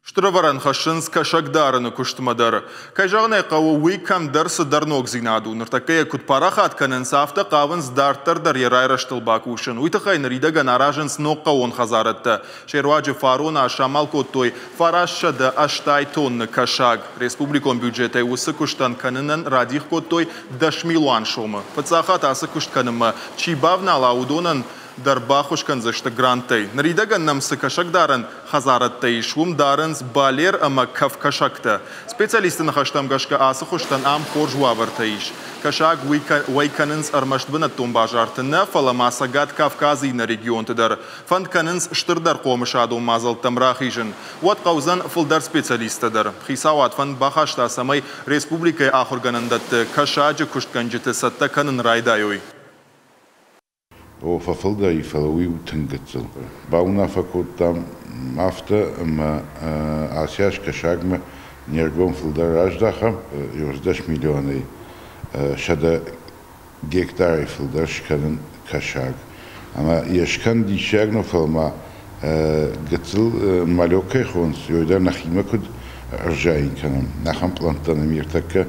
Штраваран хашинска шагдараны куштмадар. Кайжагна каву уикам дарсы дарнок зинаду. Ныртакая кутпарахат канен сафта кавынс дартар дар ярайраштыл бакушын. Уйтахай наридага наражынс нокка он хазаратта. Шерваджи фарона ашамал коттой фарашша да аштай тонны кашаг. Республикон бюджетай усы куштан канынын радих коттой дашмилуан шомы. Пацахат асы кушт каныма. Чибавна лаудонын Дарбахушкан зашта грантай. Наридаган нам сыкашагдаран хазараттай швум даранс балер ама кавкашакта. Специалисты на хаштамгашка асыхуштан ам хоржуавартаиш. Кашаг вайканынс армаштбына томбажартына фаламасагат Кавказы на регион тыдар. Фандканынс штырдар комышаду мазал тамрахижын. Вот каузан фулдар специалистадар. Хисават фанд бахашта самай республикай ахурганандат кашаджы куштканджыты сатта канын райдайой. O vervolda I falawi utengetsel. Bauna fakotam afta ma asiash kashagma nergon fulda rajdaha 10 milyonay şada gektar fulda şkanın kashag. Ama yaşkan dişagno falma getsel malokay khons yoda nakhima kud arjain kanam. Nakham plantanım yertakka